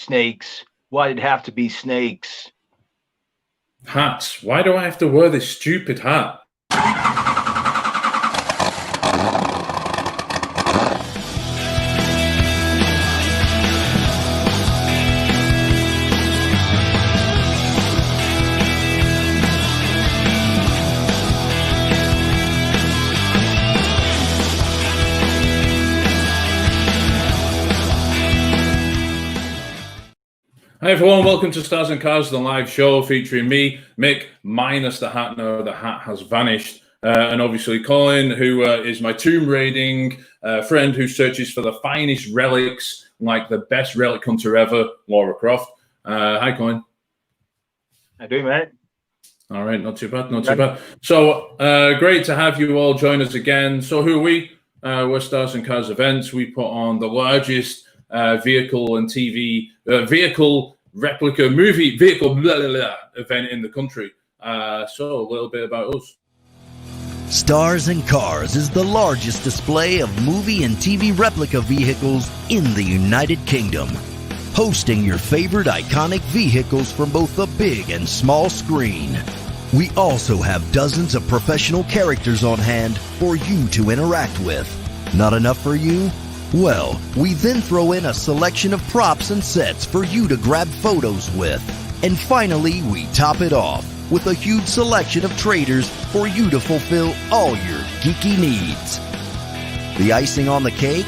Snakes. Why did it have to be snakes? Hats. Why do I have to wear this stupid hat? Hi everyone, welcome to Stars and Cars, the live show featuring me, Mick, minus the hat now. The hat has vanished. And obviously Colin, who is my tomb raiding friend who searches for the finest relics, like the best relic hunter ever, Laura Croft. Hi Colin. How you doing, mate? All right, not too bad, not too bad. So great to have you all join us again. So who are we? We're Stars and Cars Events. We put on the largest vehicle and TV vehicle replica movie vehicle event in the country. So a little bit about us. Stars and Cars is the largest display of movie and TV replica vehicles in the United Kingdom, hosting your favorite iconic vehicles from both the big and small screen. We also have dozens of professional characters on hand for you to interact with. Not enough for you? Well, we then throw in a selection of props and sets for you to grab photos with. And finally, we top it off with a huge selection of traders for you to fulfill all your geeky needs. The icing on the cake?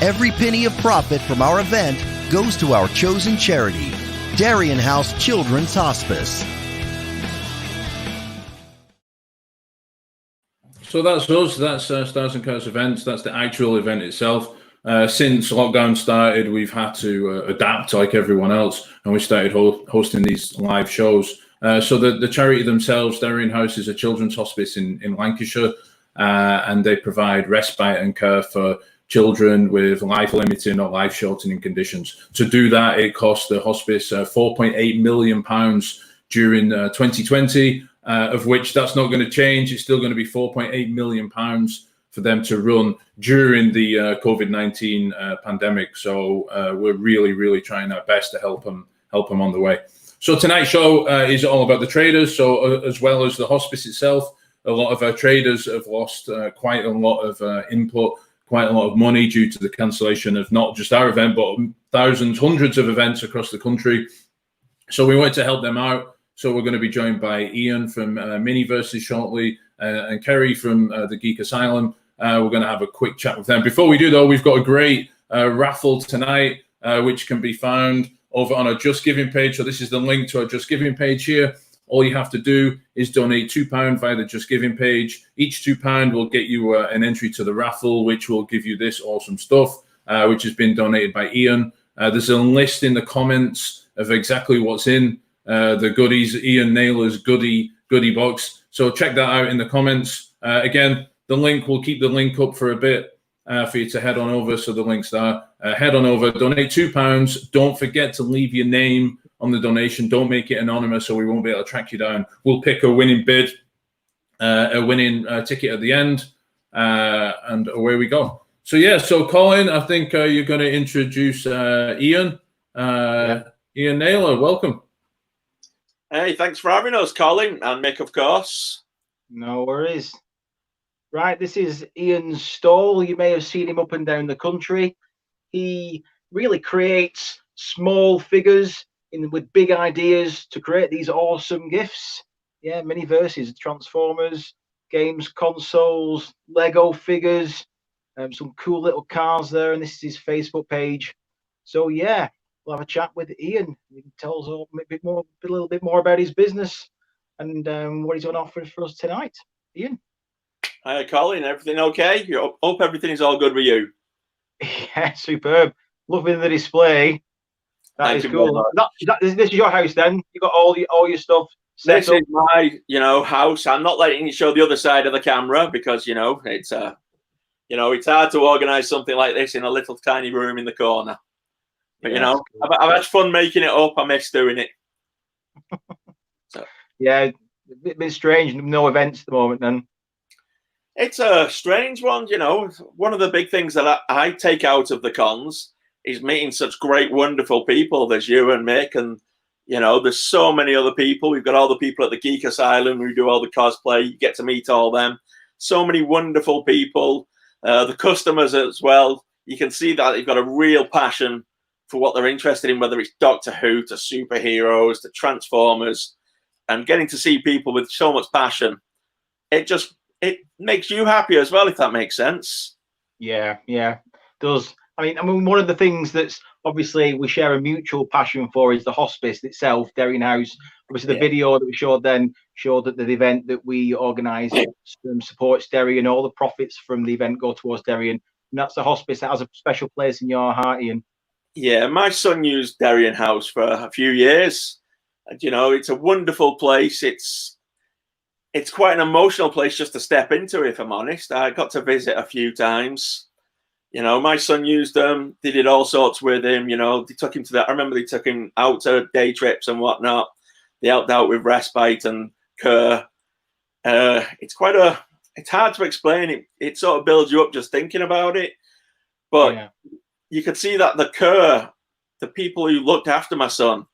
Every penny of profit from our event goes to our chosen charity, Darien House Children's Hospice. So that's us. That's Stars and Cars Events. That's the actual event itself. Since lockdown started, we've had to adapt like everyone else, and we started hosting these live shows. So the charity themselves, Darien House, is a children's hospice in Lancashire, and they provide respite and care for children with life-limiting or life-shortening conditions. To do that, it cost the hospice £4.8 million during 2020, of which that's not going to change. It's still going to be £4.8 million for them to run during the COVID-19 pandemic. So we're really trying our best to help them on the way. So tonight's show is all about the traders. So as well as the hospice itself, a lot of our traders have lost quite a lot of input, quite a lot of money due to the cancellation of not just our event, but thousands, hundreds of events across the country. So we wanted to help them out. So we're going to be joined by Ian from Miniverses shortly and Kerry from the Geek Asylum. We're going to have a quick chat with them. Before we do, though, we've got a great raffle tonight, which can be found over on our Just Giving page. So this is the link to our Just Giving page here. All you have to do is donate £2 via the Just Giving page. Each £2 will get you an entry to the raffle, which will give you this awesome stuff, which has been donated by Ian. There's a list in the comments of exactly what's in the goodies, Ian Naylor's goodie box. So check that out in the comments. Again, the link, we'll keep the link up for a bit for you to head on over. So the link's there. Head on over, donate £2. Don't forget to leave your name on the donation. Don't make it anonymous, so we won't be able to track you down. We'll pick a winning bid, a winning ticket at the end, and away we go. So yeah, so Colin, I think you're going to introduce Ian. Ian Naylor, welcome. Hey, thanks for having us, Colin, and Mick, of course. No worries. Right, this is Ian's stall. You may have seen him up and down the country. He really creates small figures with big ideas to create these awesome gifts. Yeah, Miniverses, Transformers, games, consoles, Lego figures, some cool little cars there, and this is his Facebook page. So yeah, we'll have a chat with Ian. He can tell us a little bit more about his business and what he's on offer for us tonight. Ian. Hi, Colin. Everything okay? Hope everything is all good with you. Yeah, superb. Loving the display. That is cool. This is your house, then? You got all your stuff set this up. Is my, house. I'm not letting you show the other side of the camera because it's it's hard to organise something like this in a little tiny room in the corner. But Yeah, I've had fun making it up. I miss doing it. So yeah, a bit strange. No events at the moment, then. It's a strange one, One of the big things that I take out of the cons he's meeting such great, wonderful people. There's you and Mick, and you know, there's so many other people. We've got all the people at the Geek Asylum who do all the cosplay. You get to meet all them. So many wonderful people. The customers as well. You can see that they've got a real passion for what they're interested in, whether it's Doctor Who to superheroes to Transformers, and getting to see people with so much passion. It makes you happy as well, if that makes sense. Yeah, does. I mean, one of the things that's obviously we share a mutual passion for is the hospice itself, Derry House. Obviously, the video that we showed then showed that the event that we organise supports Derry, and all the profits from the event go towards Derry, and that's the hospice that has a special place in your heart, Ian. Yeah, my son used Derry House for a few years, and you know, it's a wonderful place. It's quite an emotional place just to step into, if I'm honest. I got to visit a few times. You know, my son used them. They did all sorts with him. You know, they took him to that. I remember they took him out to day trips and whatnot. They helped out with respite and care. It's hard to explain. It sort of builds you up just thinking about it. But you could see that the people who looked after my son,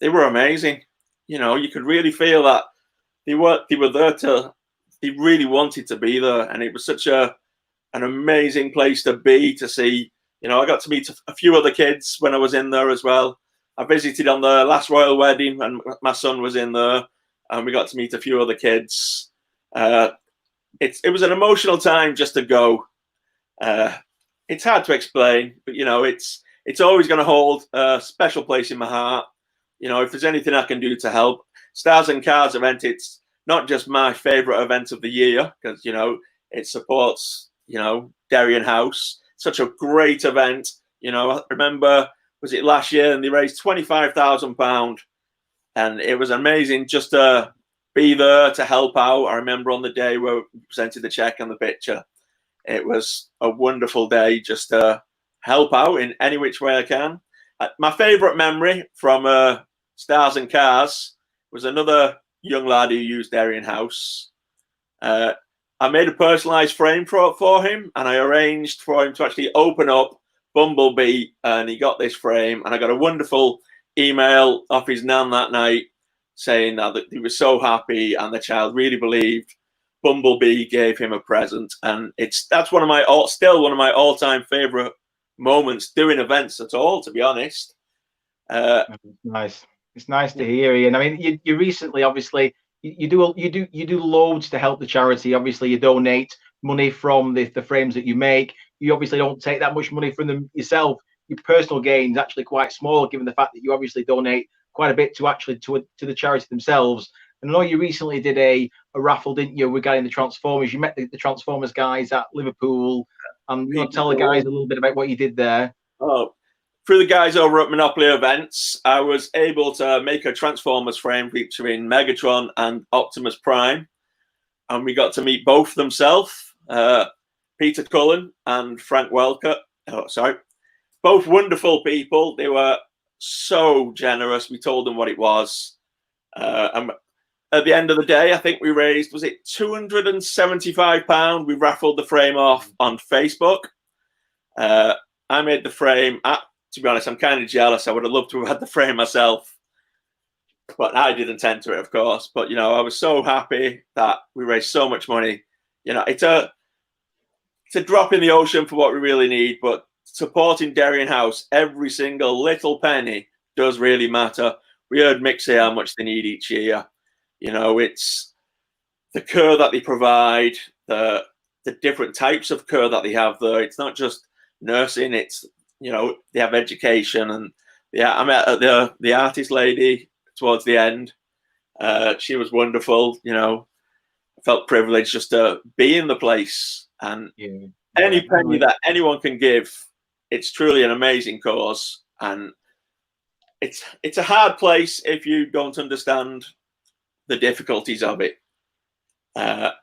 they were amazing. You know, you could really feel that they were there they really wanted to be there. And it was such an amazing place to be, to see. You know, I got to meet a few other kids when I was in there as well. I visited on the last royal wedding and my son was in there, and we got to meet a few other kids. It was an emotional time just to go. It's hard to explain, but you know, it's always going to hold a special place in my heart. You know, if there's anything I can do to help, Stars and Cars event, it's not just my favorite event of the year, because you know, it supports, you know, Derry House. Such a great event. You know, I remember, was it last year, and they raised £25,000, and it was amazing just to be there to help out. I remember on the day where we presented the check and the picture, it was a wonderful day just to help out in any which way I can. My favourite memory from Stars and Cars was another young lad who used Derry House. I made a personalised frame for him, and I arranged for him to actually open up Bumblebee, and he got this frame, and I got a wonderful email off his nan that night saying that he was so happy, and the child really believed Bumblebee gave him a present. And that's still one of my all-time favourite moments doing events at all, to be honest. Nice. It's nice to hear, Ian. I mean, you recently, obviously, you do loads to help the charity. Obviously, you donate money from the frames that you make. You obviously don't take that much money from them yourself. Your personal gain is actually quite small, given the fact that you obviously donate quite a bit to the charity themselves. And I know you recently did a raffle, didn't you, regarding the Transformers? You met the Transformers guys at Liverpool, and you want to tell the guys a little bit about what you did there? Oh, through the guys over at Monopoly Events, I was able to make a Transformers frame featuring Megatron and Optimus Prime, and we got to meet both themselves, Peter Cullen and Frank Welker. Oh, sorry. Both wonderful people. They were so generous. We told them what it was. And at the end of the day, I think we raised, was it £275? We raffled the frame off on Facebook. I made the frame. To be honest, I'm kind of jealous. I would have loved to have had the frame myself, but I didn't enter it, of course. But, you know, I was so happy that we raised so much money. You know, it's a drop in the ocean for what we really need, but supporting Derry House, every single little penny does really matter. We heard Mick say how much they need each year. You know, it's the care that they provide, the different types of care that they have there. It's not just nursing, it's, you know, they have education. And yeah, I met the artist lady towards the end. She was wonderful. You know, I felt privileged just to be in the place. And any penny that anyone can give, it's truly an amazing cause. And it's a hard place if you don't understand the difficulties of it. But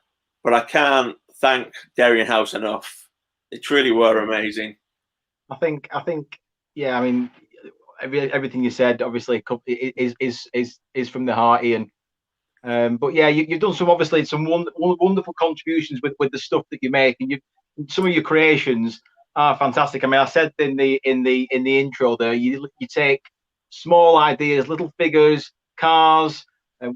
I can't thank Derry House enough. They truly were amazing. I think, yeah. I mean, everything you said obviously is from the heart, Ian. But yeah, you've done some wonderful contributions with the stuff that you make, and some of your creations Ah, fantastic. I mean, I said in the intro there, you take small ideas, little figures, cars,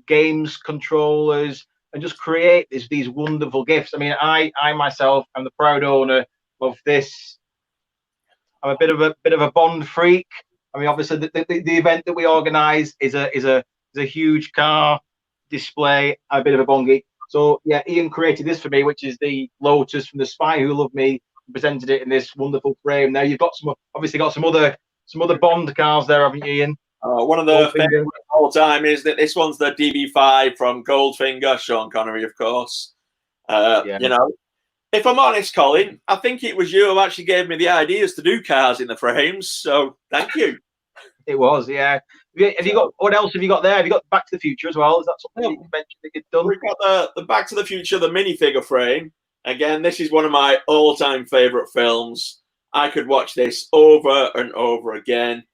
games, controllers, and just create these wonderful gifts. I mean, I myself am the proud owner of this. I'm a bit of a Bond freak. I mean, obviously, the event that we organise is a huge car display. I'm a bit of a Bond geek. So yeah, Ian created this for me, which is the Lotus from The Spy Who Loved Me. Presented it in this wonderful frame. Now you've got some other Bond cars there, haven't you, Ian? One of the favorites of all time is that this one's the DB5 from Goldfinger, Sean Connery, of course. Yeah. You know, if I'm honest, Colin, I think it was you who actually gave me the ideas to do cars in the frames. So thank you. It was, yeah. Have you got what else have you got there? Have you got Back to the Future as well? Is that something you mentioned that you've done? We've got the Back to the Future, the minifigure frame. Again, this is one of my all-time favorite films. I could watch this over and over again.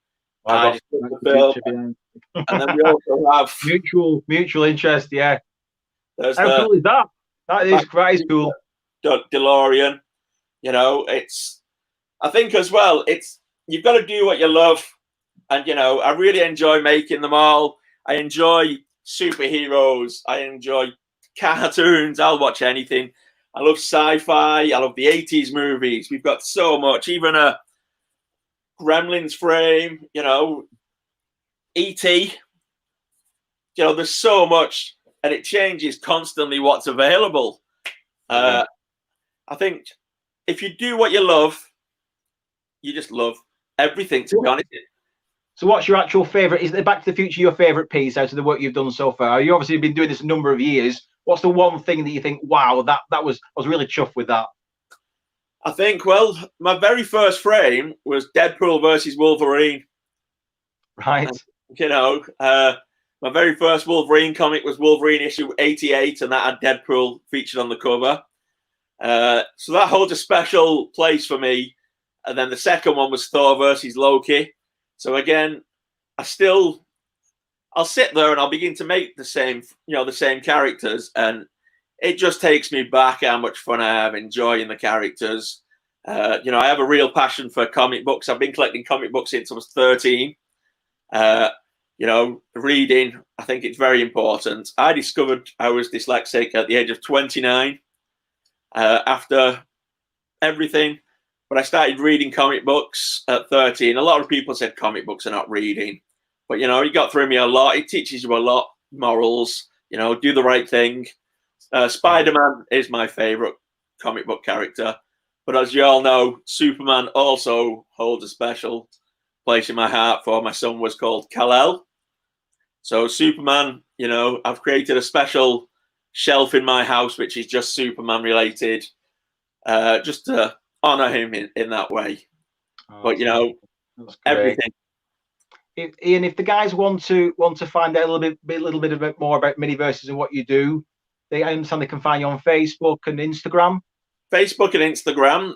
I just love the film. And then we also have mutual interest. Yeah. How cool is that? That is cool. DeLorean. You know, I think as well, you've got to do what you love. And, you know, I really enjoy making them all. I enjoy superheroes. I enjoy cartoons. I'll watch anything. I love sci-fi. I love the 80s movies. We've got so much. Even a Gremlins frame, you know, E.T. You know, there's so much. And it changes constantly what's available. I think if you do what you love, you just love everything, to be honest. So what's your actual favourite? Is the Back to the Future your favourite piece out of the work you've done so far? You obviously been doing this a number of years. What's the one thing that you think, wow, I was really chuffed with that? I think, well, my very first frame was Deadpool versus Wolverine. Right. You know, my very first Wolverine comic was Wolverine issue 88, and that had Deadpool featured on the cover. So that holds a special place for me. And then the second one was Thor versus Loki. So again, I'll sit there and I'll begin to make the same characters, and it just takes me back how much fun I have enjoying the characters. You know, I have a real passion for comic books. I've been collecting comic books since I was 13. You know, reading, I think it's very important. I discovered I was dyslexic at the age of 29 after everything. But I started reading comic books at 13. A lot of people said comic books are not reading. But, you know, it got through me a lot. It teaches you a lot, morals, you know, do the right thing. Spider-Man is my favorite comic book character. But as you all know, Superman also holds a special place in my heart, for my son was called Kal-El. So Superman, you know, I've created a special shelf in my house, which is just Superman related, just to honor him in that way. But you know, everything. Ian, if the guys want to find out a little bit more about Miniverses and what you do, I understand they can find you on Facebook and Instagram. Facebook and Instagram.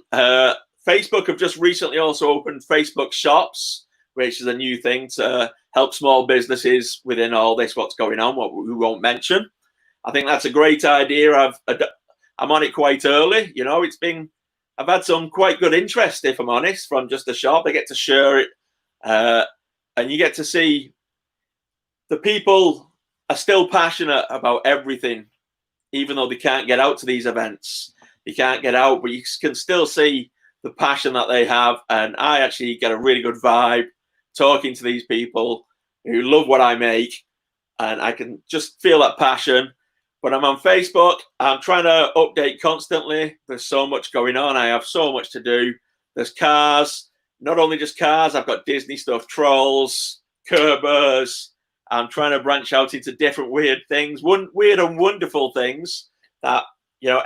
Facebook have just recently also opened Facebook shops, which is a new thing to help small businesses within all this, what's going on, what we won't mention. I think that's a great idea. I'm on it quite early. You know, I've had some quite good interest, if I'm honest, from just the shop. I get to share it, and you get to see the people are still passionate about everything, even though they can't get out to these events. They can't get out, but you can still see the passion that they have. And I actually get a really good vibe talking to these people who love what I make, and I can just feel that passion. But I'm on Facebook. I'm trying to update constantly. There's so much going on. I have so much to do. There's cars, not only just cars. I've got Disney stuff, Trolls, Kerbers. I'm trying to branch out into different weird things, weird and wonderful things that, you know,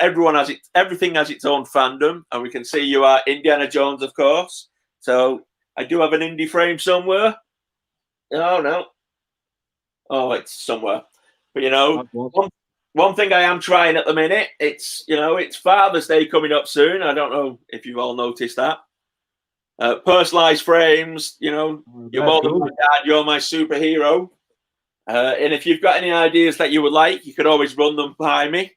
everything has its own fandom. And we can see you are Indiana Jones, of course. So I do have an indie frame somewhere. Oh, no. Oh, it's somewhere. But, you know, one thing I am trying at the minute, it's Father's Day coming up soon. I don't know if you've all noticed that. Personalized frames, you know, you're more than my dad, you're my superhero. And if you've got any ideas that you would like, you could always run them by me.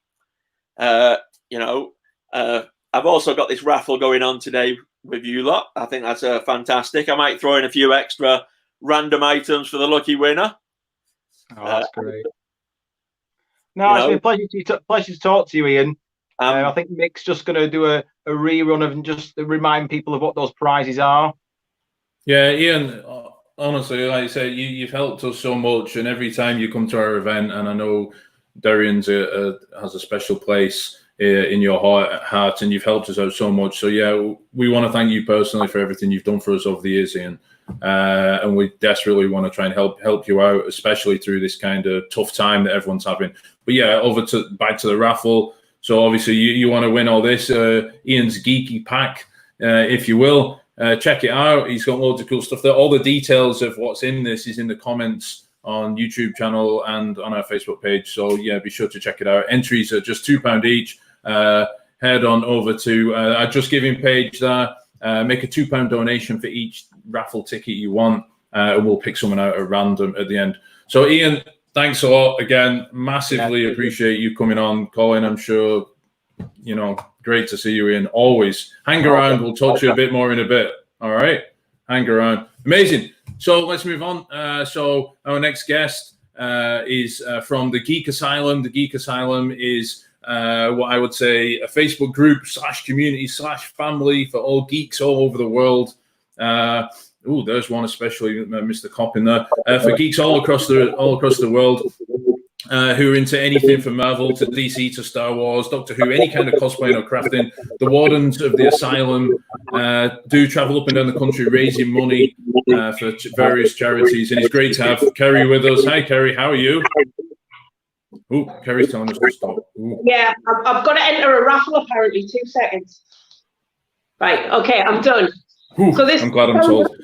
You know, I've also got this raffle going on today with you lot. I think that's fantastic. I might throw in a few extra random items for the lucky winner. Oh, that's great. No, it's been a pleasure to talk to you, Ian. I think Mick's just going to do a rerun of and just remind people of what those prizes are. Yeah, Ian, honestly, like I said, you've helped us so much, and every time you come to our event, and I know Darian's has a special place in your heart, and you've helped us out so much. So yeah, we want to thank you personally for everything you've done for us over the years, Ian. And we desperately want to try and help you out, especially through this kind of tough time that everyone's having. But yeah, back to the raffle. So obviously you want to win all this, Ian's geeky pack, if you will. Check it out. He's got loads of cool stuff there. All the details of what's in this is in the comments on YouTube channel and on our Facebook page. So yeah, be sure to check it out. Entries are just £2 each. Head on over to our Just Giving page there. Make a £2 donation for each raffle ticket you want, and we'll pick someone out at random at the end. So Ian, thanks a lot again. Massively appreciate you coming on, Colin. I'm sure, great to see you, Ian. Always hang around. We'll talk to you a bit more in a bit. All right, hang around. Amazing. So let's move on. So our next guest is from the Geek Asylum. The Geek Asylum is what I would say a Facebook group / community / family for all geeks all over the world. There's one especially, Mr. Cop in there, for geeks all across the world who are into anything from Marvel to DC to Star Wars, Doctor Who, any kind of cosplaying or crafting. The wardens of the asylum do travel up and down the country raising money for various charities, and it's great to have Kerry with us. Hi, Kerry, how are you? Oh, Kerry's telling us to stop. Ooh. Yeah, I've got to enter a raffle apparently. 2 seconds. Right, okay, I'm done. Ooh, so I'm glad I'm told.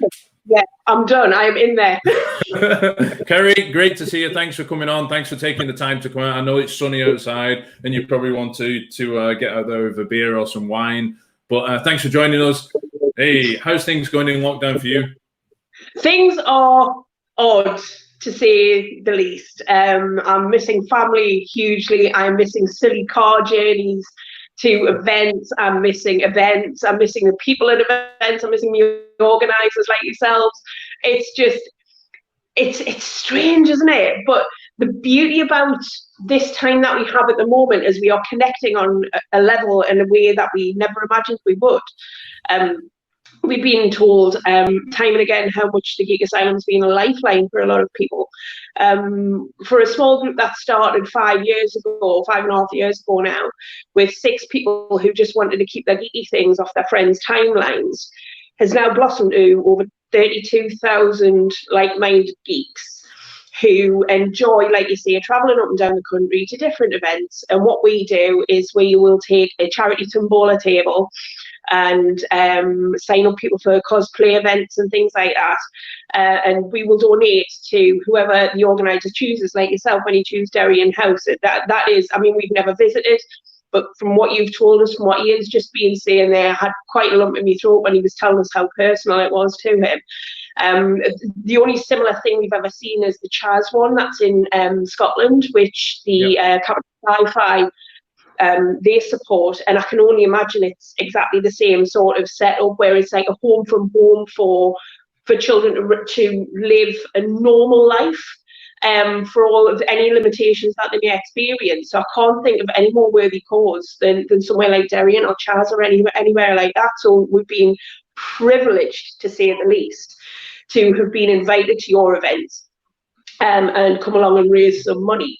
Yeah, I'm done. I'm in there. Kerry, great to see you. Thanks for coming on. Thanks for taking the time to come out. I know it's sunny outside and you probably want to get out there with a beer or some wine. But thanks for joining us. Hey, how's things going in lockdown for you? Things are odd, to say the least. I'm missing family hugely. I'm missing silly car journeys to events. I'm missing events. I'm missing the people at events. I'm missing the organisers like yourselves. It's just, it's strange, isn't it? But the beauty about this time that we have at the moment is we are connecting on a level in a way that we never imagined we would. We've been told time and again how much the Geek Asylum has been a lifeline for a lot of people. For a small group that started 5.5 years ago now, with 6 people who just wanted to keep their geeky things off their friends' timelines, has now blossomed to over 32,000 like-minded geeks who enjoy, like you say, travelling up and down the country to different events. And what we do is we will take a charity tombola table and sign up people for cosplay events and things like that. And we will donate to whoever the organiser chooses, like yourself when you choose Darien House. That is, I mean, we've never visited, but from what you've told us, from what Ian's just been saying there, I had quite a lump in my throat when he was telling us how personal it was to him. The only similar thing we've ever seen is the Chaz one that's in Scotland, which the Capital Sci-Fi they support, and I can only imagine it's exactly the same sort of setup where it's like a home from home for children to live a normal life for all of any limitations that they may experience. So I can't think of any more worthy cause than somewhere like Darien or Chaz or anywhere like that. So we've been privileged, to say the least, to have been invited to your events and come along and raise some money.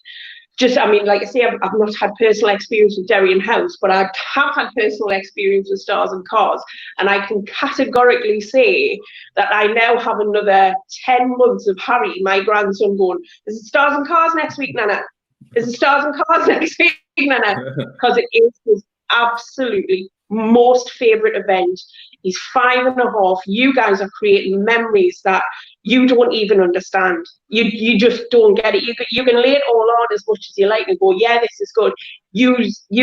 I mean, like I say, I've not had personal experience with Darien House, but I have had personal experience with Stars and Cars. And I can categorically say that I now have another 10 months of Harry, my grandson, going, is it Stars and Cars next week, Nana? Is it Stars and Cars next week, Nana? Because it is his absolutely most favourite event. He's 5.5. You guys are creating memories that you don't even understand. You just don't get it. You can lay it all on as much as you like and go, yeah, this is good. You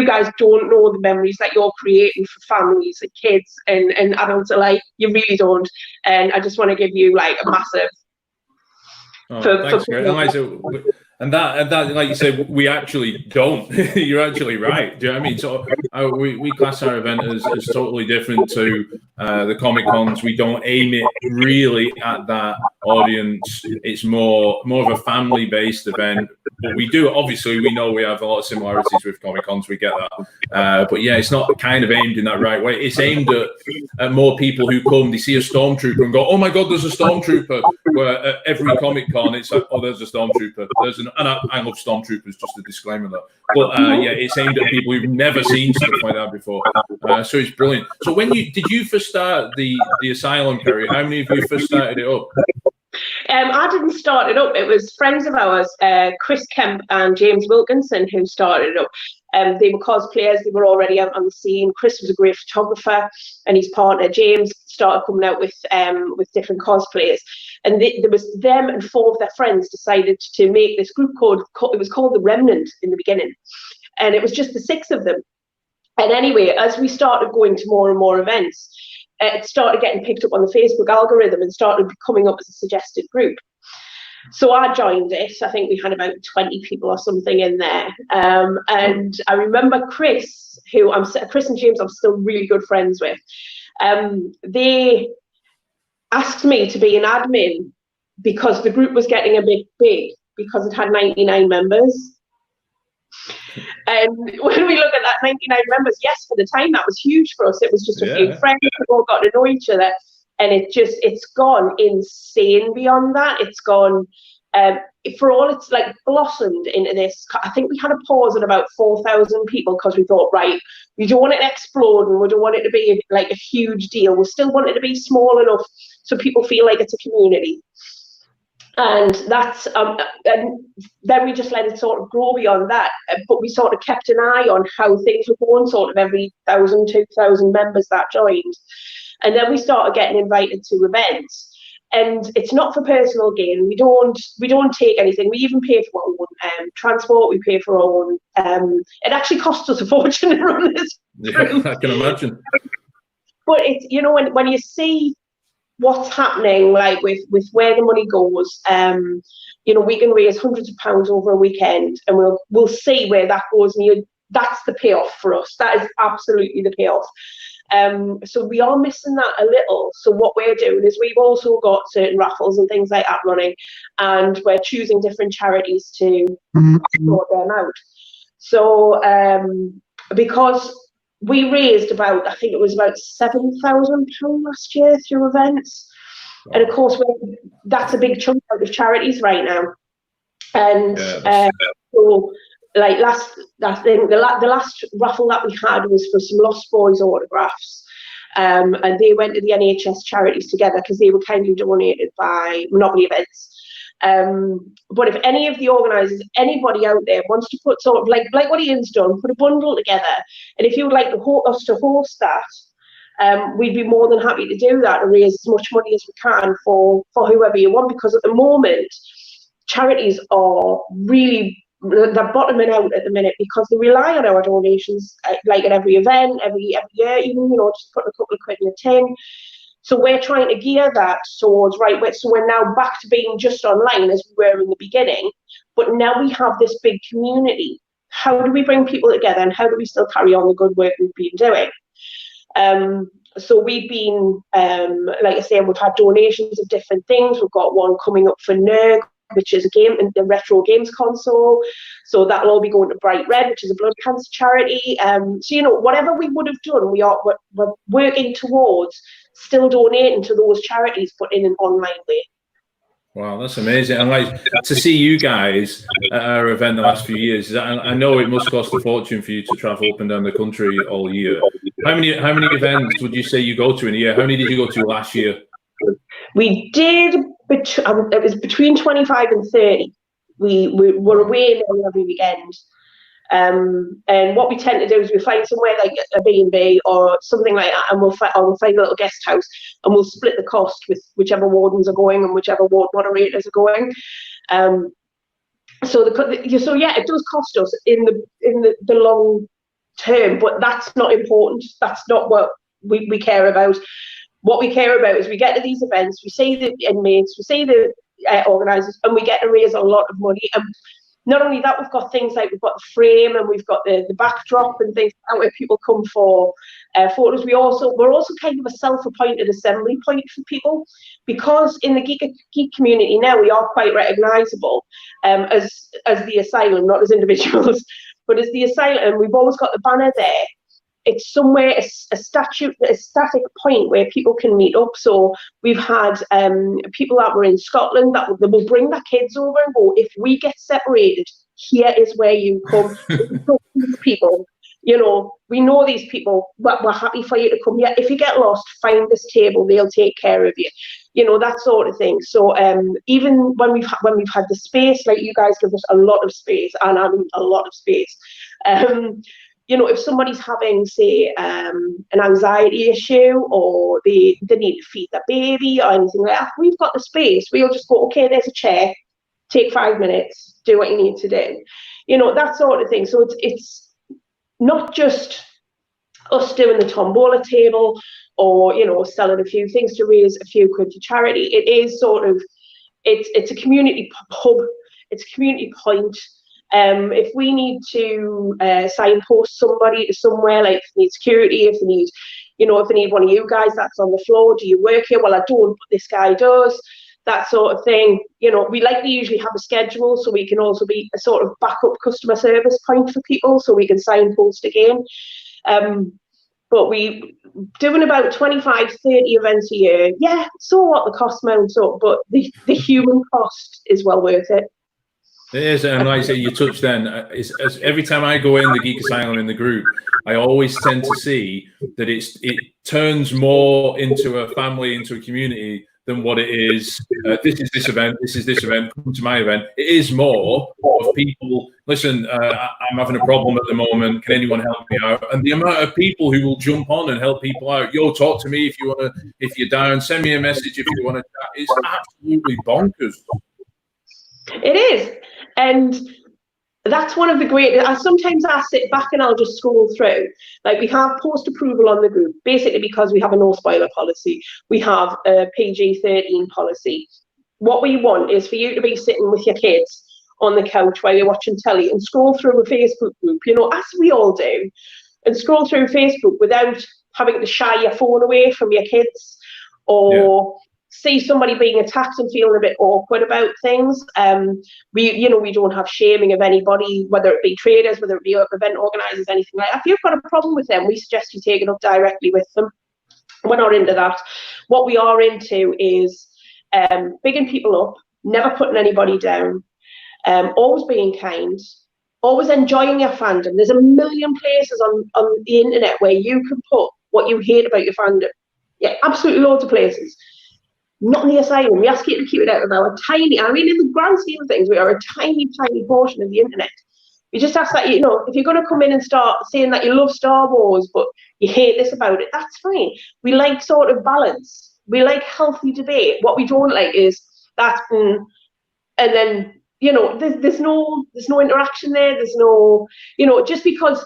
guys don't know the memories that you're creating for families and kids and adults alike. You really don't. And I just want to give you like a massive. Thanks, Gary. And that, like you said, we actually don't. You're actually right. Do you know what I mean? So we class our event as totally different to the Comic Cons. We don't aim it really at that audience. It's more of a family based event. But we do, obviously, we know we have a lot of similarities with Comic Cons. We get that. But yeah, it's not kind of aimed in that right way. It's aimed at more people who come, they see a Stormtrooper and go, oh my God, there's a Stormtrooper. Where at every Comic Con, it's like, oh, there's a Stormtrooper. And I love Stormtroopers, just a disclaimer there. But yeah, it's aimed at people who've never seen stuff like that before. So it's brilliant. So did you first start the Asylum, Kerry? How many of you first started it up? I didn't start it up. It was friends of ours, Chris Kemp and James Wilkinson, who started it up. They were cosplayers. They were already out on the scene. Chris was a great photographer, and his partner James started coming out with different cosplayers. And there was them and 4 of their friends decided to make this group it was called The Remnant in the beginning, and it was just the 6 of them. And anyway, as we started going to more and more events, it started getting picked up on the Facebook algorithm and started coming up as a suggested group. So I joined it. I think we had about 20 people or something in there. And I remember Chris and James I'm still really good friends with. They asked me to be an admin because the group was getting a bit big because it had 99 members. And when we look at that 99 members, yes, for the time that was huge for us. It was just a few friends who all got to know each other, and it's gone insane beyond that. It's gone for all it's like blossomed into this. I think we had a pause at about 4,000 people because we thought, right, we don't want it to explode and we don't want it to be like a huge deal. We still want it to be small enough so people feel like it's a community. And that's and then we just let it sort of grow beyond that. But we sort of kept an eye on how things were going, sort of every 1,000, 2,000 members that joined. And then we started getting invited to events. And it's not for personal gain. We don't take anything. We even pay for our own transport. We pay for our own. It actually costs us a fortune to run this. Yeah, I can imagine. But it's, you know, when you see what's happening, like with where the money goes, you know, we can raise hundreds of pounds over a weekend, and we'll see where that goes. And that's the payoff for us. That is absolutely the payoff. So we are missing that a little. So what we're doing is we've also got certain raffles and things like that running, and we're choosing different charities to sort them out. So because we raised about, I think it was about £7,000 last year through events. And of course, that's a big chunk out of charities right now. And so, like I think the last raffle that we had was for some Lost Boys autographs. And they went to the NHS charities together because they were kindly donated by Monopoly Events. But if any of the organisers, anybody out there wants to put sort of like what Ian's done, put a bundle together, and if you would like us to host that, we'd be more than happy to do that and raise as much money as we can for whoever you want, because at the moment charities are really, they're bottoming out at the minute because they rely on our donations, like at every event, every year, even, you know, just putting a couple of quid in a tin. So we're trying to gear that towards, so we're now back to being just online as we were in the beginning, but now we have this big community. How do we bring people together, and how do we still carry on the good work we've been doing? So we've been, like I say, we've had donations of different things. We've got one coming up for NERG, which is a game, the retro games console. So that'll all be going to Bright Red, which is a blood cancer charity. So, you know, whatever we would have done, we're working towards still donating to those charities, but in an online way. Wow, that's amazing. And like to see you guys at our event the last few years, I know it must cost a fortune for you to travel up and down the country all year. How many events would you say you go to in a year? How many did you go to last year? We did, it was between 25 and 30. We were away every weekend. And what we tend to do is we find somewhere like a B&B or something like that, and we'll find a little guest house, and we'll split the cost with whichever wardens are going and whichever ward moderators are going. So yeah, it does cost us in the long term, but that's not important. That's not what we care about. What we care about is we get to these events, we see the inmates, we see the organisers, and we get to raise a lot of money. And not only that, we've got things like we've got the frame and we've got the backdrop and things like that where people come for photos. We're also kind of a self-appointed assembly point for people, because in the geek community now we are quite recognisable as the asylum, not as individuals, but as the asylum. We've always got the banner there. It's somewhere, a static point where people can meet up. So we've had people that were in Scotland that will bring their kids over and go, if we get separated, here is where you come. People, you know, we know these people, but we're happy for you to come here. If you get lost, find this table, they'll take care of you. You know, that sort of thing. So even when we've had the space, like you guys give us a lot of space, and I mean a lot of space. You know, if somebody's having, say, an anxiety issue, or they need to feed their baby or anything like that, we've got the space. We'll just go, okay, there's a chair, take 5 minutes, do what you need to do. You know, that sort of thing. So it's not just us doing the tombola table or, you know, selling a few things to raise a few quid to charity. It is sort of, it's a community hub, it's a community point. If we need to signpost somebody to somewhere, like if they need security, if they need, you know, if they need one of you guys that's on the floor, do you work here? Well, I don't, but this guy does, that sort of thing. You know, we like to usually have a schedule so we can also be a sort of backup customer service point for people, so we can signpost again. But we doing about 25, 30 events a year. Yeah, so what, the cost mounts up, but the human cost is well worth it. It is, and like I say, you touched then, every time I go in the Geek Asylum in the group, I always tend to see that it turns more into a family, into a community than what it is. This is this event, this is this event, come to my event. It is more of people, listen, I'm having a problem at the moment, can anyone help me out? And the amount of people who will jump on and help people out, yo, talk to me if you're down, send me a message if you want to chat. It's absolutely bonkers. It is. And that's one of the great, sometimes I sit back and I'll just scroll through. Like, we have post approval on the group, basically because we have a no spoiler policy. We have a PG-13 policy. What we want is for you to be sitting with your kids on the couch while you're watching telly and scroll through a Facebook group, you know, as we all do, and scroll through Facebook without having to shy your phone away from your kids, or see somebody being attacked and feeling a bit awkward about things. We don't have shaming of anybody, whether it be traders, whether it be event organisers, anything like that. If you've got a problem with them, we suggest you take it up directly with them. We're not into that. What we are into is bigging people up, never putting anybody down, always being kind, always enjoying your fandom. There's a million places on the internet where you can put what you hate about your fandom. Yeah, absolutely loads of places. Not in the asylum. We ask you to keep it out of our tiny, I mean, in the grand scheme of things, we are a tiny, tiny portion of the internet. We just ask that, you know, if you're going to come in and start saying that you love Star Wars, but you hate this about it, that's fine. We like sort of balance. We like healthy debate. What we don't like is that, and then, you know, there's no interaction there. There's no, you know, just because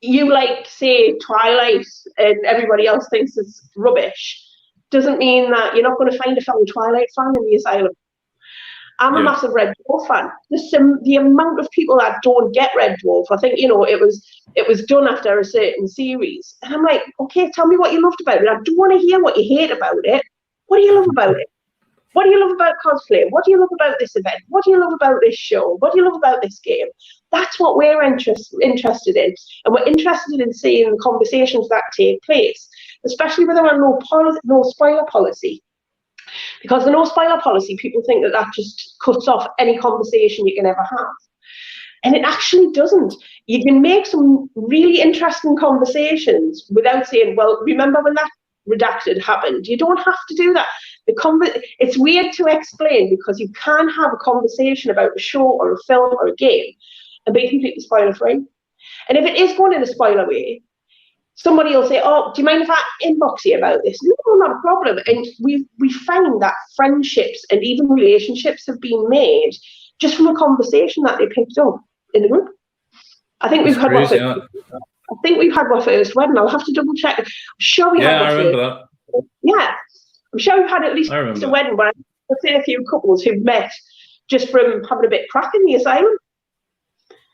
you like, say, Twilight and everybody else thinks it's rubbish, doesn't mean that you're not going to find a fellow Twilight fan in the asylum. I'm a massive Red Dwarf fan. The amount of people that don't get Red Dwarf, I think, you know, it was done after a certain series. And I'm like, okay, tell me what you loved about it. I don't want to hear what you hate about it. What do you love about it? What do you love about cosplay? What do you love about this event? What do you love about this show? What do you love about this game? That's what we're interested in. And we're interested in seeing the conversations that take place, especially with our no spoiler policy. Because the no spoiler policy, people think that just cuts off any conversation you can ever have. And it actually doesn't. You can make some really interesting conversations without saying, well, remember when that redacted happened? You don't have to do that. It's weird to explain, because you can have a conversation about a show or a film or a game and be completely spoiler free. And if it is going in a spoiler way, somebody will say, oh, do you mind if I inbox you about this? No, not a problem. And we find that friendships and even relationships have been made just from a conversation that they picked up in the group. I think we've had our first wedding. I'll have to double check. I'm sure we had. I remember that. Yeah, I'm sure we've had at least a wedding, but I've seen a few couples who've met just from having a bit of crack in the asylum.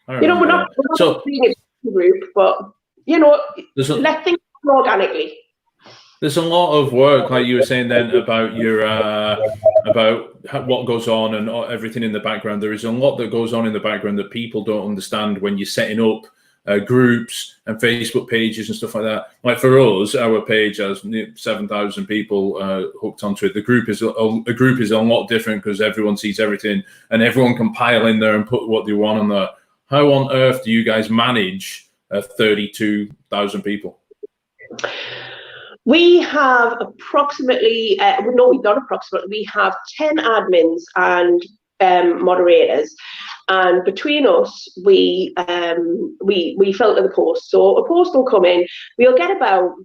I You know, we're remember not, that. we're So not being a group, but, you know, let things happen organically. there's a lot of work, like you were saying then, about your about what goes on and everything in the background. There is a lot that goes on in the background that people don't understand when you're setting up groups and Facebook pages and stuff like that. Like for us, our page has 7,000 people hooked onto it. The group is a lot different because everyone sees everything and everyone can pile in there and put what they want on there. How on earth do you guys manage 32,000 people? We have approximately, no, not approximately, we have 10 admins and moderators, and between us, we filter the posts. So a post will come in, we'll get about,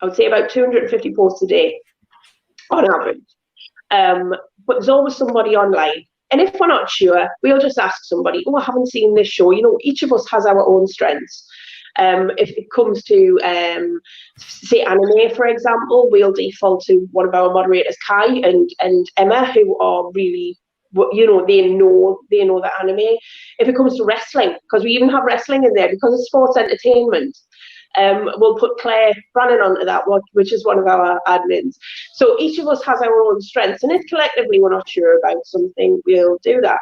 I would say about 250 posts a day on average. But there's always somebody online. And if we're not sure, we'll just ask somebody, oh, I haven't seen this show. You know, each of us has our own strengths. If it comes to, say, anime, for example, we'll default to one of our moderators, Kai and Emma, who are really, you know, they know the anime. If it comes to wrestling, because we even have wrestling in there, because it's sports entertainment, we'll put Claire Brannon onto that, which is one of our admins. So each of us has our own strengths, and if collectively we're not sure about something, we'll do that.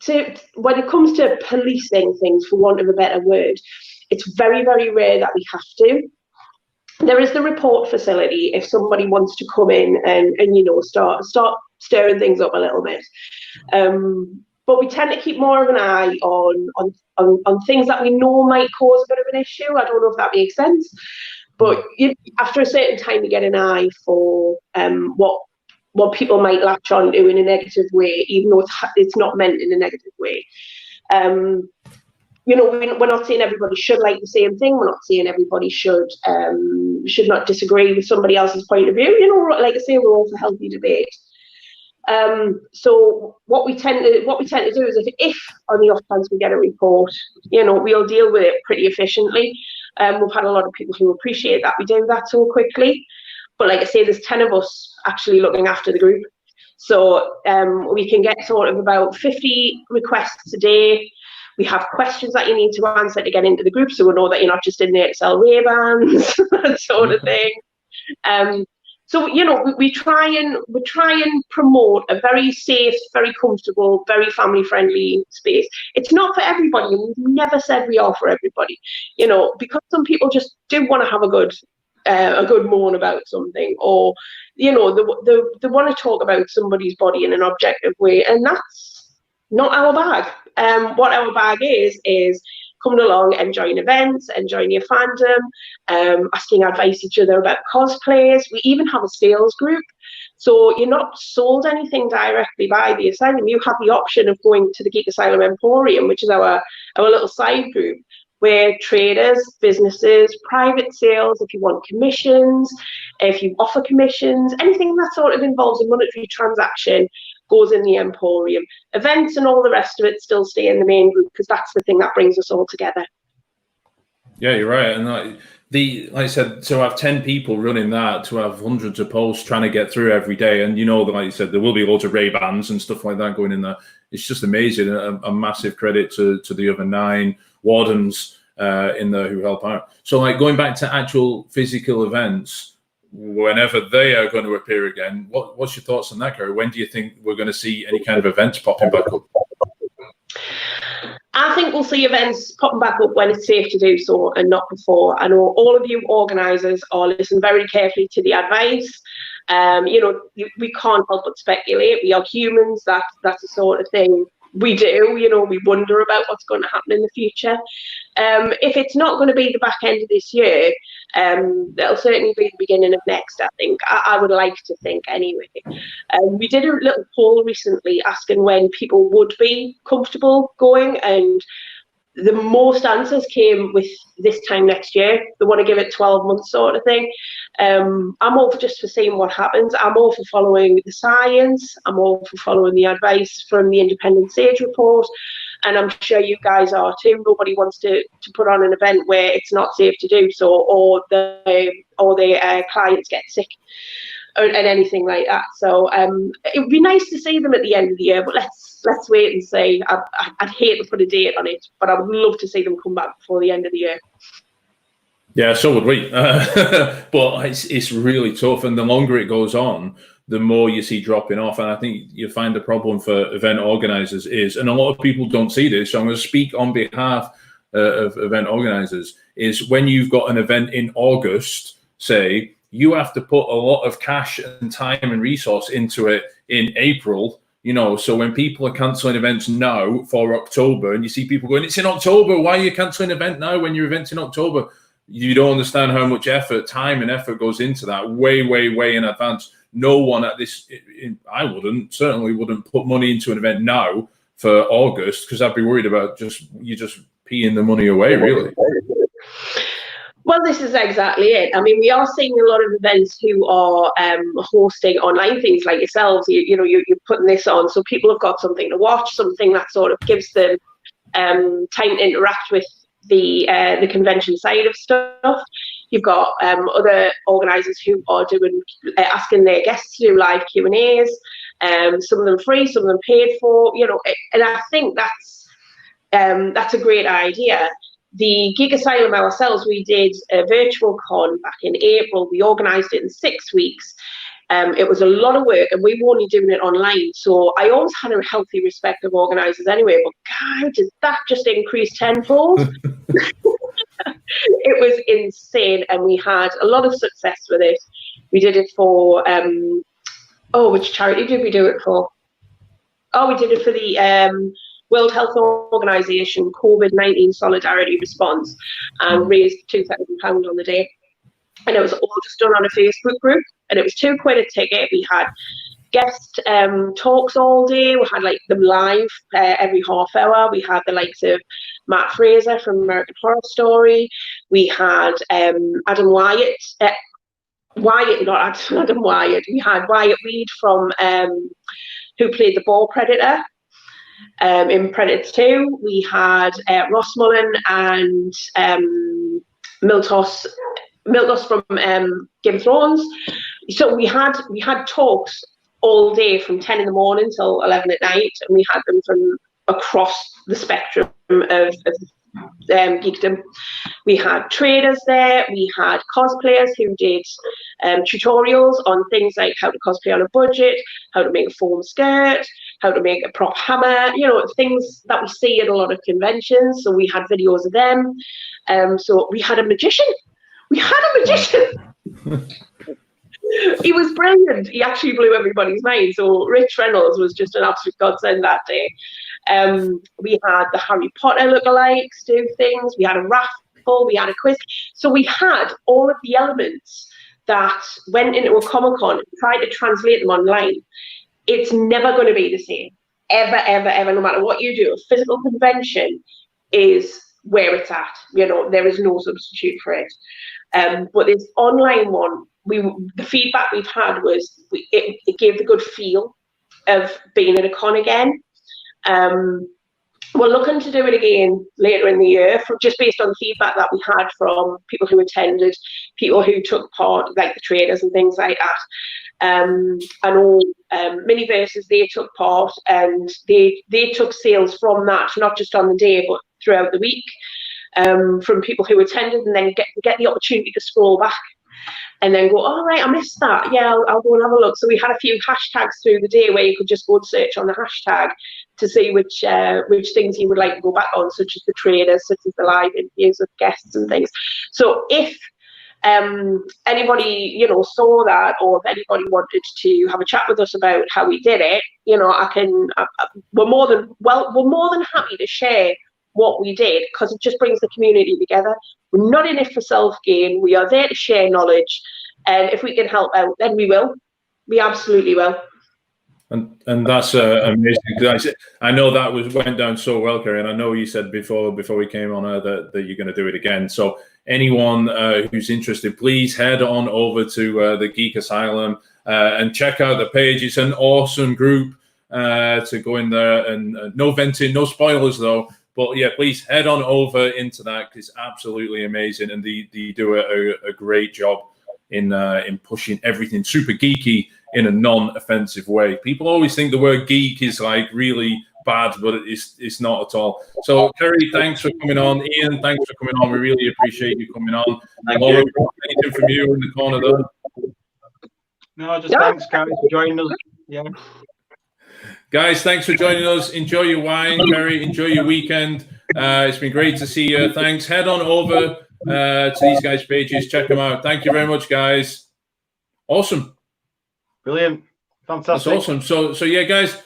So when it comes to policing things, for want of a better word, it's very, very rare that we have to. There is the report facility if somebody wants to come in and you know, start stirring things up a little bit. But we tend to keep more of an eye on things that we know might cause a bit of an issue. I don't know if that makes sense, but after a certain time, you get an eye for what people might latch on to in a negative way, even though it's not meant in a negative way. You know, we're not saying everybody should like the same thing. We're not saying everybody should not disagree with somebody else's point of view. You know, like I say, we're all for healthy debate. So what we tend to do is if on the off chance we get a report, you know, we'll deal with it pretty efficiently. We've had a lot of people who appreciate that we do that so quickly. But like I say, there's 10 of us actually looking after the group. So we can get sort of about 50 requests a day. We have questions that you need to answer to get into the group, so we know that you're not just in there to sell Ray-Bans, that sort of thing. So you know, we try and promote a very safe, very comfortable, very family-friendly space. It's not for everybody, and we've never said we are for everybody. You know, because some people just do want to have a good moan about something, or you know, they want to talk about somebody's body in an objective way, and that's not our bag. What our bag is coming along, enjoying events, enjoying your fandom, asking advice each other about cosplays. We even have a sales group, so you're not sold anything directly by the asylum. You have the option of going to the Geek Asylum Emporium, which is our little side group, where traders, businesses, private sales, if you want commissions, if you offer commissions, anything that sort of involves a monetary transaction goes in the Emporium. Events and all the rest of it still stay in the main group, because that's the thing that brings us all together. Yeah, you're right. And like I said, to have 10 people running that, to have hundreds of posts trying to get through every day, and you know, like you said, there will be loads of Ray-Bans and stuff like that going in there. It's just amazing. A massive credit to the other 9 wardens in there who help out. So like going back to actual physical events, whenever they are going to appear again, what's your thoughts on that, Gary? When do you think we're going to see any kind of events popping back up? I think we'll see events popping back up when it's safe to do so, and not before. I know all of you organisers are listening very carefully to the advice. You know, we can't help but speculate. We are humans. That's the sort of thing we do. You know, we wonder about what's going to happen in the future. If it's not going to be the back end of this year, that'll certainly be the beginning of next, I think. I would like to think anyway. We did a little poll recently asking when people would be comfortable going, and the most answers came with this time next year. They want to give it 12 months sort of thing. I'm all for just for seeing what happens. I'm all for following the science. I'm all for following the advice from the Independent Sage report. And I'm sure you guys are too. Nobody wants to put on an event where it's not safe to do so, or the clients get sick. and anything like that. So it would be nice to see them at the end of the year, but let's wait and see. I'd hate to put a date on it, but I would love to see them come back before the end of the year. Yeah, so would we. But it's really tough, and the longer it goes on, the more you see dropping off. And I think you find the problem for event organizers is, and a lot of people don't see this, so I'm going to speak on behalf of event organizers, is when you've got an event in August, say, you have to put a lot of cash and time and resource into it in April. So when people are cancelling events now for October, and you see people going, it's in October, why are you cancelling an event now when your event's in October? You don't understand how much time and effort goes into that way, way, way in advance. No one at this, certainly wouldn't put money into an event now for August, because I'd be worried about just peeing the money away, really. Well, this is exactly it. I mean, we are seeing a lot of events who are hosting online things like yourselves. You're putting this on, so people have got something to watch, something that sort of gives them time to interact with the convention side of stuff. You've got other organisers who are doing asking their guests to do live Q&As. Some of them free, some of them paid for. And I think that's a great idea. The Geek Asylum ourselves, we did a virtual con back in April. We organised it in 6 weeks. It was a lot of work, and we were only doing it online. So I always had a healthy respect of organisers anyway, but God, did that just increase tenfold? It was insane, and we had a lot of success with it. We did it for, which charity did we do it for? Oh, we did it for the World Health Organization COVID-19 Solidarity Response, and raised £2,000 on the day. And it was all just done on a Facebook group, and it was £2 a ticket. We had guest talks all day. We had them live every half hour. We had the likes of Matt Fraser from American Horror Story. We had Adam Wyatt. Not Adam Wyatt. We had Wyatt Reed from who played the ball predator in Predator 2. We had Ross Mullen and Miltos from Game of Thrones. So we had talks all day from 10 in the morning till 11 at night, and we had them from across the spectrum of geekdom. We had traders there. We had cosplayers who did tutorials on things like how to cosplay on a budget, how to make a foam skirt, how to make a prop hammer, things that we see at a lot of conventions. So we had videos of them. So we had a magician. He was brilliant. He actually blew everybody's mind. So Rich Reynolds was just an absolute godsend that day. We had the Harry Potter lookalikes do things. We had a raffle. We had a quiz. So we had all of the elements that went into a Comic-Con and tried to translate them online. It's never going to be the same. Ever, ever, ever. No matter what you do, a physical convention is where it's at. There is no substitute for it. But this online one, the feedback we've had was it gave the good feel of being at a con again. We're looking to do it again later in the year, just based on the feedback that we had from people who attended, people who took part, like the traders and things like that. I know Miniverses, they took part, and they took sales from that, not just on the day, but throughout the week, from people who attended, and then get the opportunity to scroll back and then go, all right, I missed that. Yeah, I'll go and have a look. So we had a few hashtags through the day where you could just go and search on the hashtag to see which things you would like to go back on, such as the traders, such as the live interviews with guests and things. So if anybody saw that, or if anybody wanted to have a chat with us about how we did it, we're more than happy to share what we did, because it just brings the community together. We're not in it for self-gain. We are there to share knowledge, and if we can help out, then we will. We absolutely will. And that's amazing. I know that went down so well, Kerry, and I know you said before we came on that you're going to do it again. So anyone who's interested, please head on over to the Geek Asylum and check out the page. It's an awesome group to go in there, and no venting, no spoilers though. But yeah, please head on over into that, because it's absolutely amazing, and they do a great job in pushing everything super geeky in a non-offensive way. People always think the word geek is like really bad, but it's not at all. So, Kerry, thanks for coming on. Ian, thanks for coming on. We really appreciate you coming on. Thank Laura, you. anything from you in the corner there? No, just thanks, Kerry, for joining us. Yeah. Guys, thanks for joining us. Enjoy your wine, Kerry. Enjoy your weekend. It's been great to see you. Thanks. Head on over to these guys' pages. Check them out. Thank you very much, guys. Awesome. Brilliant. Fantastic. That's awesome. So yeah, guys,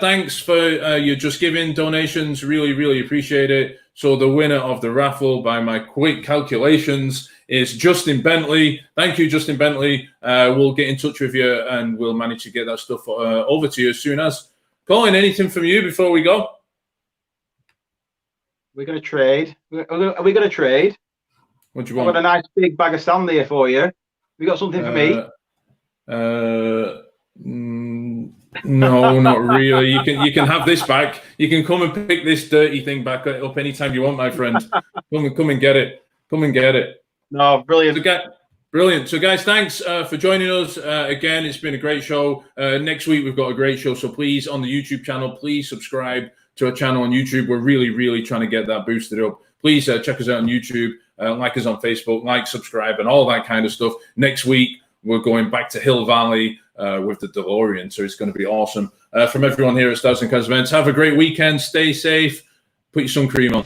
thanks for your Just Giving donations. Really, really appreciate it. So the winner of the raffle, by my quick calculations, is Justin Bentley. Thank you, Justin Bentley. We'll get in touch with you and we'll manage to get that stuff over to you as soon as. Colin, anything from you before we go? We're going to trade. Are we going to trade? What do you I've want? got a nice big bag of sand here for you. You got something for me? No, not really. You can have this back. You can come and pick this dirty thing back up anytime you want, my friend. Come and get it. Come and get it. No, brilliant. Brilliant. So, guys, thanks for joining us. Again, it's been a great show. Next week, we've got a great show. So please, on the YouTube channel, please subscribe to our channel on YouTube. We're really, really trying to get that boosted up. Please check us out on YouTube, like us on Facebook, like, subscribe, and all that kind of stuff. Next week, we're going back to Hill Valley with the DeLorean. So it's going to be awesome. From everyone here at Stars and Cars Events, have a great weekend. Stay safe. Put your sun cream on.